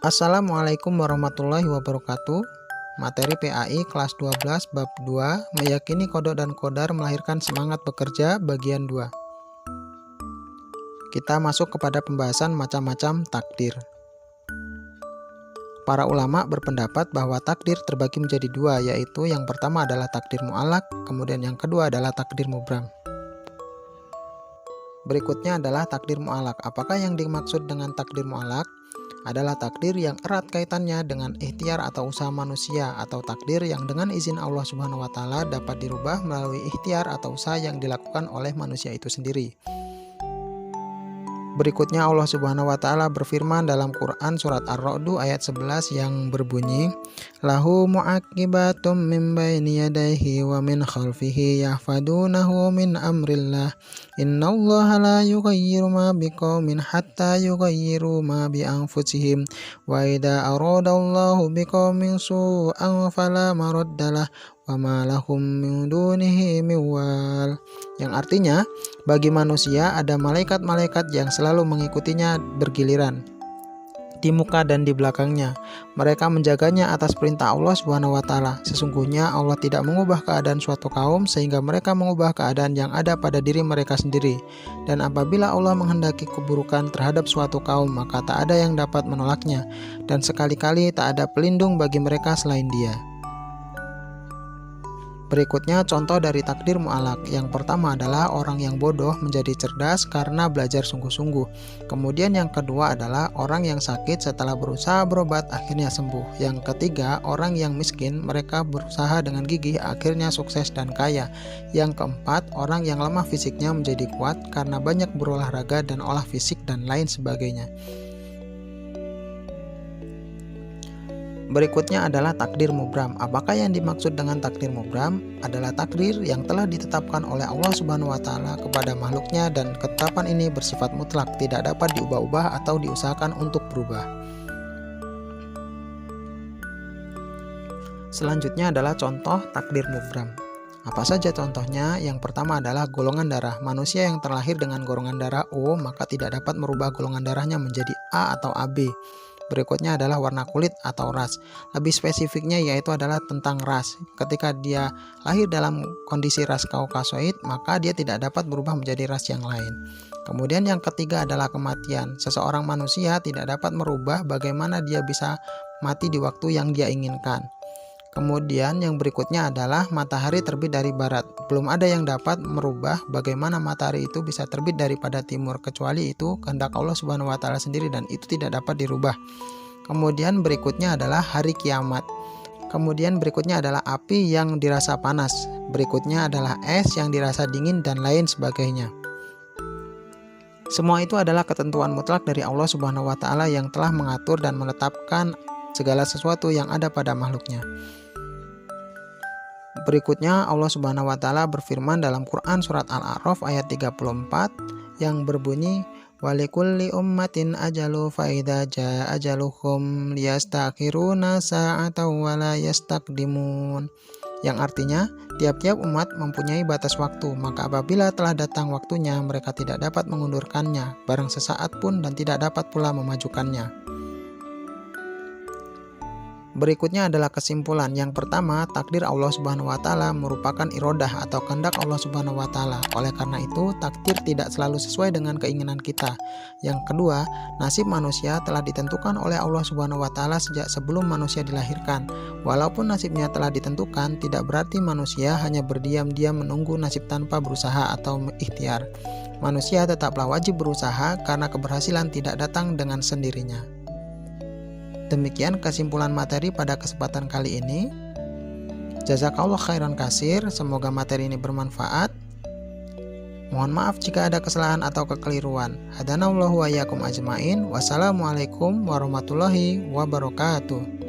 Assalamualaikum warahmatullahi wabarakatuh. Materi PAI kelas 12 bab 2, meyakini kodok dan kodar melahirkan semangat bekerja, bagian 2. Kita masuk kepada pembahasan macam-macam takdir. Para ulama berpendapat bahwa takdir terbagi menjadi dua, yaitu yang pertama adalah takdir mu'allaq, kemudian yang kedua adalah takdir mubram. Berikutnya adalah takdir mu'allaq. Apakah yang dimaksud dengan takdir mu'allaq? Adalah takdir yang erat kaitannya dengan ikhtiar atau usaha manusia, atau takdir yang dengan izin Allah Subhanahu wa Ta'ala dapat dirubah melalui ikhtiar atau usaha yang dilakukan oleh manusia itu sendiri. Berikutnya Allah Subhanahu wa Ta'ala berfirman dalam Quran surat Ar-Ra'd ayat 11 yang berbunyi, lahu mu'aqibatum min baini yadayhi wa min khalfihi yahfadunahu min amrillah innallaha la yughayyiru ma biqaumin hatta yughayyiru ma bi anfusihim wa idza aradallahu biqaumin su'an fala maraddalah wa ma lahum min dunihi min wal. Yang artinya, bagi manusia ada malaikat-malaikat yang selalu mengikutinya bergiliran di muka dan di belakangnya. Mereka menjaganya atas perintah Allah Subhanahu wa Ta'ala. Sesungguhnya Allah tidak mengubah keadaan suatu kaum sehingga mereka mengubah keadaan yang ada pada diri mereka sendiri. Dan apabila Allah menghendaki keburukan terhadap suatu kaum, maka tak ada yang dapat menolaknya, dan sekali-kali tak ada pelindung bagi mereka selain Dia. Berikutnya contoh dari takdir mu'allaq. Yang pertama adalah orang yang bodoh menjadi cerdas karena belajar sungguh-sungguh. Kemudian yang kedua adalah orang yang sakit setelah berusaha berobat akhirnya sembuh. Yang ketiga, orang yang miskin, mereka berusaha dengan gigih akhirnya sukses dan kaya. Yang keempat, orang yang lemah fisiknya menjadi kuat karena banyak berolahraga dan olah fisik dan lain sebagainya. Berikutnya adalah takdir mubram. Apakah yang dimaksud dengan takdir mubram? Adalah takdir yang telah ditetapkan oleh Allah Subhanahu wa Ta'ala kepada makhluknya, dan ketetapan ini bersifat mutlak, tidak dapat diubah-ubah atau diusahakan untuk berubah. Selanjutnya adalah contoh takdir mubram. Apa saja contohnya? Yang pertama adalah golongan darah. Manusia yang terlahir dengan golongan darah O maka tidak dapat merubah golongan darahnya menjadi A atau AB. Berikutnya adalah warna kulit atau ras. Lebih spesifiknya yaitu adalah tentang ras. Ketika dia lahir dalam kondisi ras Kaukasoid, maka dia tidak dapat berubah menjadi ras yang lain. Kemudian yang ketiga adalah kematian. Seseorang manusia tidak dapat merubah bagaimana dia bisa mati di waktu yang dia inginkan. Kemudian yang berikutnya adalah matahari terbit dari barat. Belum ada yang dapat merubah bagaimana matahari itu bisa terbit daripada timur, kecuali itu kehendak Allah Subhanahu wa Ta'ala sendiri, dan itu tidak dapat dirubah. Kemudian berikutnya adalah hari kiamat. Kemudian berikutnya adalah api yang dirasa panas. Berikutnya adalah es yang dirasa dingin dan lain sebagainya. Semua itu adalah ketentuan mutlak dari Allah Subhanahu wa Ta'ala yang telah mengatur dan menetapkan segala sesuatu yang ada pada makhluknya. Berikutnya Allah Subhanahu wa Ta'ala berfirman dalam Quran surat Al-A'raf ayat 34 yang berbunyi, walikulli ummatin ajalu fa idza jaa ajaluhum liyastakhiruna sa'atan wa la yastaqdimun. Yang artinya, tiap-tiap umat mempunyai batas waktu, maka apabila telah datang waktunya mereka tidak dapat mengundurkannya barang sesaat pun, dan tidak dapat pula memajukannya. Berikutnya adalah kesimpulan. Yang pertama, takdir Allah Subhanahu wa Ta'ala merupakan irodah atau kehendak Allah Subhanahu wa Ta'ala. Oleh karena itu, takdir tidak selalu sesuai dengan keinginan kita. Yang kedua, nasib manusia telah ditentukan oleh Allah Subhanahu wa Ta'ala sejak sebelum manusia dilahirkan. Walaupun nasibnya telah ditentukan, tidak berarti manusia hanya berdiam-diam menunggu nasib tanpa berusaha atau ikhtiar. Manusia tetaplah wajib berusaha karena keberhasilan tidak datang dengan sendirinya. Demikian kesimpulan materi pada kesempatan kali ini. Jazakallah khairan kasir. Semoga materi ini bermanfaat. Mohon maaf jika ada kesalahan atau kekeliruan. Hadanallahu wa iyyakum ajmain. Wassalamualaikum warahmatullahi wabarakatuh.